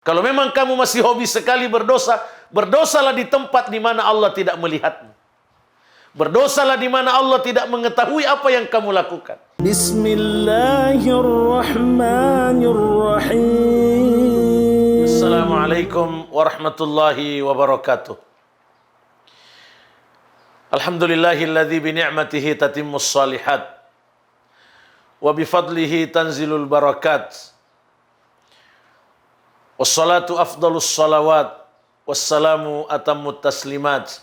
Kalau memang kamu masih hobi sekali berdosa, berdosalah di tempat di mana Allah tidak melihatmu. Berdosalah di mana Allah tidak mengetahui apa yang kamu lakukan. Bismillahirrahmanirrahim. Assalamualaikum warahmatullahi wabarakatuh. Alhamdulillahilladzi bi ni'matihi tatimmus shalihat wa bi fadlihi tanzilul barakat. Wassalatu afdalus salawat wassalamu atammut taslimat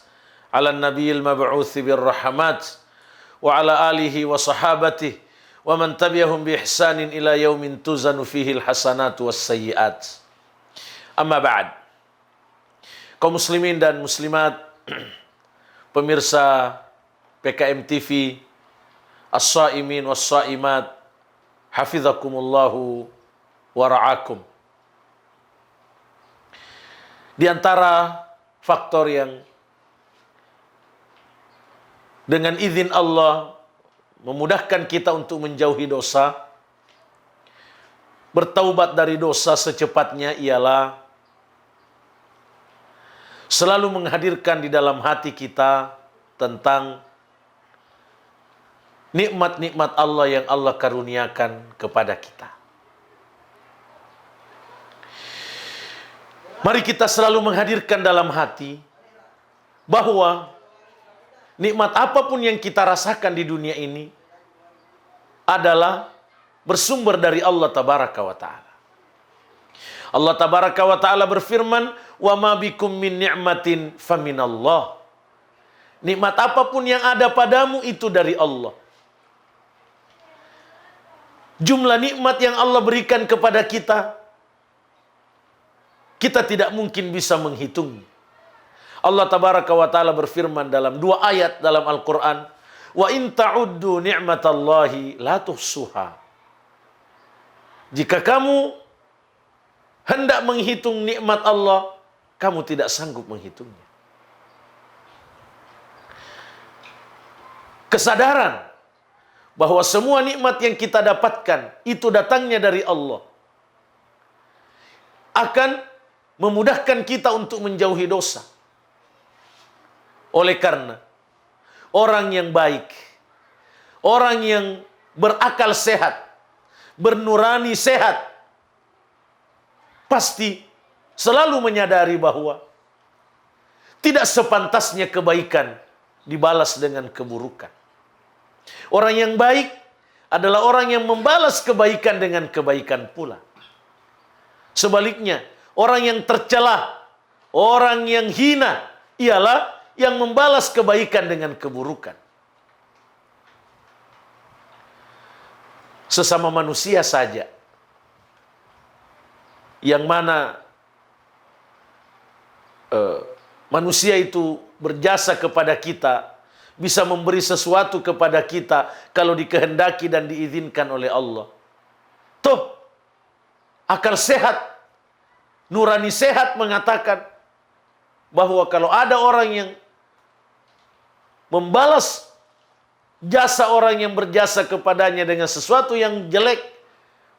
ala nabiyil mab'uthi birrahmat wa ala alihi wa sahabatihi wa man tabi'ahum bi ihsanin ila yaumin tuzanu fihi alhasanatu wassayyiat. Amma ba'd. Kaum muslimin dan muslimat, pemirsa PKM TV, as-saimin was-saimat, hafizakumullahu wa ra'akum. Di antara faktor yang dengan izin Allah memudahkan kita untuk menjauhi dosa, bertaubat dari dosa secepatnya ialah selalu menghadirkan di dalam hati kita tentang nikmat-nikmat Allah yang Allah karuniakan kepada kita. Mari kita selalu menghadirkan dalam hati bahwa nikmat apapun yang kita rasakan di dunia ini adalah bersumber dari Allah Tabaraka wa Ta'ala. Allah Tabaraka wa Ta'ala berfirman, "Wa ma bikum min ni'matin faminallah." Nikmat apapun yang ada padamu itu dari Allah. Jumlah nikmat yang Allah berikan kepada kita tidak mungkin bisa menghitung. Allah Tabaraka wa Ta'ala berfirman dalam dua ayat dalam Al-Quran, "Wa in ta'uddu ni'matallahi la tuhsuha." Jika kamu hendak menghitung nikmat Allah, kamu tidak sanggup menghitungnya. Kesadaran bahwa semua nikmat yang kita dapatkan itu datangnya dari Allah akan memudahkan kita untuk menjauhi dosa. Oleh karena orang yang baik, orang yang berakal sehat, bernurani sehat, pasti selalu menyadari bahwa tidak sepantasnya kebaikan dibalas dengan keburukan. Orang yang baik adalah orang yang membalas kebaikan dengan kebaikan pula. Sebaliknya, orang yang tercela, orang yang hina, ialah yang membalas kebaikan dengan keburukan. Sesama manusia saja, yang mana manusia itu berjasa kepada kita, bisa memberi sesuatu kepada kita kalau dikehendaki dan diizinkan oleh Allah. Tuh, akal sehat, nurani sehat mengatakan bahwa kalau ada orang yang membalas jasa orang yang berjasa kepadanya dengan sesuatu yang jelek,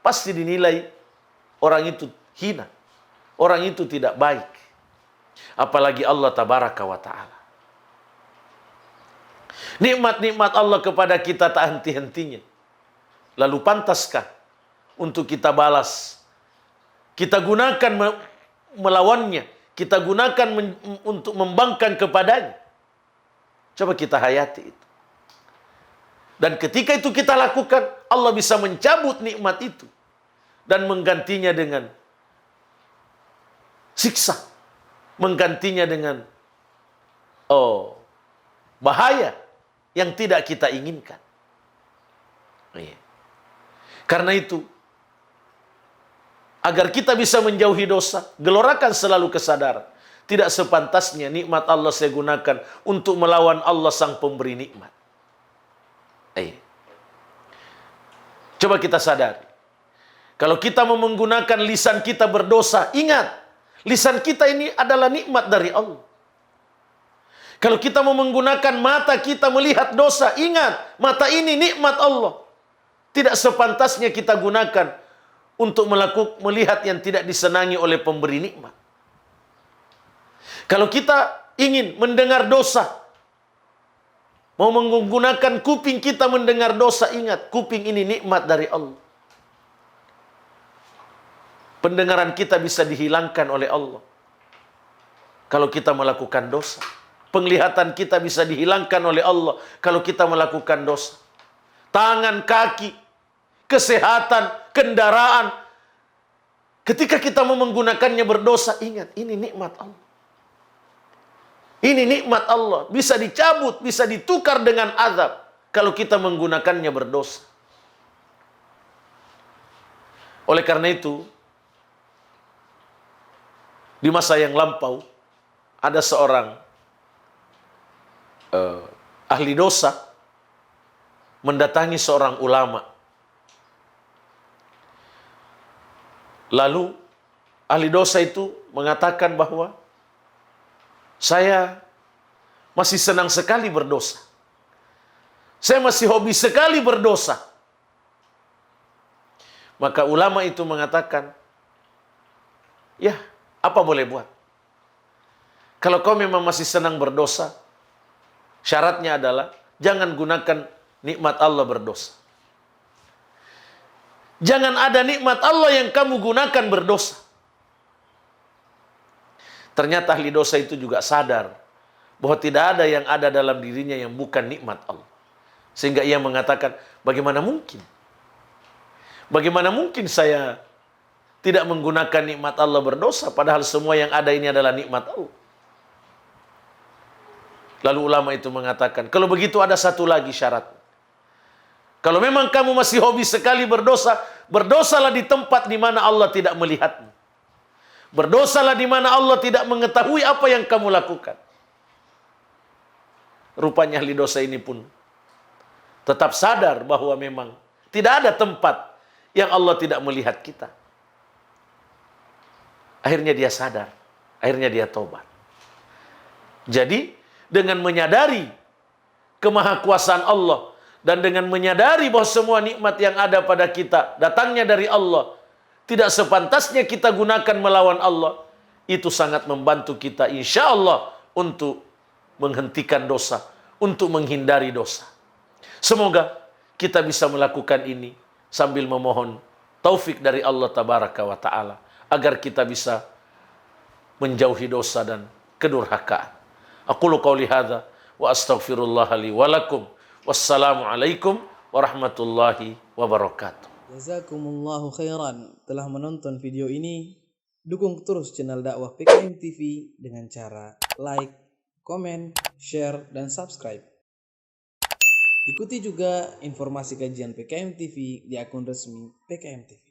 pasti dinilai orang itu hina, orang itu tidak baik. Apalagi Allah Tabaraka wa Ta'ala. Nikmat-nikmat Allah kepada kita tak henti-hentinya. Lalu pantaskah untuk kita balas? Kita gunakan melawannya. Kita gunakan untuk membangkang kepadanya. Coba kita hayati itu. Dan ketika itu kita lakukan, Allah bisa mencabut nikmat itu dan menggantinya dengan siksa. Menggantinya dengan bahaya yang tidak kita inginkan. Karena itu, agar kita bisa menjauhi dosa, gelorakan selalu kesadaran. Tidak sepantasnya nikmat Allah saya gunakan untuk melawan Allah sang pemberi nikmat. Coba kita sadari. Kalau kita mau menggunakan lisan kita berdosa, ingat, lisan kita ini adalah nikmat dari Allah. Kalau kita mau menggunakan mata kita melihat dosa, ingat, mata ini nikmat Allah. Tidak sepantasnya kita gunakan untuk melihat yang tidak disenangi oleh pemberi nikmat. Kalau kita ingin mendengar dosa, mau menggunakan kuping kita mendengar dosa, ingat, kuping ini nikmat dari Allah. Pendengaran kita bisa dihilangkan oleh Allah kalau kita melakukan dosa. Penglihatan kita bisa dihilangkan oleh Allah kalau kita melakukan dosa. Tangan, kaki, kesehatan, kendaraan. Ketika kita mau menggunakannya berdosa, ingat, ini nikmat Allah. Ini nikmat Allah. Bisa dicabut, bisa ditukar dengan azab kalau kita menggunakannya berdosa. Oleh karena itu, di masa yang lampau, ada seorang ahli dosa mendatangi seorang ulama. Lalu ahli dosa itu mengatakan bahwa saya masih senang sekali berdosa. Saya masih hobi sekali berdosa. Maka ulama itu mengatakan, ya, apa boleh buat? Kalau kau memang masih senang berdosa, syaratnya adalah jangan gunakan nikmat Allah berdosa. Jangan ada nikmat Allah yang kamu gunakan berdosa. Ternyata ahli dosa itu juga sadar bahwa tidak ada yang ada dalam dirinya yang bukan nikmat Allah. Sehingga ia mengatakan, bagaimana mungkin? Bagaimana mungkin saya tidak menggunakan nikmat Allah berdosa, padahal semua yang ada ini adalah nikmat Allah. Lalu ulama itu mengatakan, kalau begitu ada satu lagi syarat. Kalau memang kamu masih hobi sekali berdosa, berdosalah di tempat di mana Allah tidak melihatmu. Berdosalah di mana Allah tidak mengetahui apa yang kamu lakukan. Rupanya ahli dosa ini pun tetap sadar bahwa memang tidak ada tempat yang Allah tidak melihat kita. Akhirnya dia sadar, akhirnya dia tobat. Jadi dengan menyadari kemahakuasaan Allah dan dengan menyadari bahwa semua nikmat yang ada pada kita datangnya dari Allah, tidak sepantasnya kita gunakan melawan Allah, itu sangat membantu kita insya Allah untuk menghentikan dosa, untuk menghindari dosa. Semoga kita bisa melakukan ini sambil memohon taufik dari Allah Tabaraka wa Ta'ala agar kita bisa menjauhi dosa dan kedurhakaan. Aqulu qauli hadza wa astaghfirullah li wa lakum. Wassalamualaikum warahmatullahi wabarakatuh. Jazakumullahu khairan telah menonton video ini. Dukung terus channel dakwah PKM TV dengan cara like, komen, share, dan subscribe. Ikuti juga informasi kajian PKM TV di akun resmi PKM TV.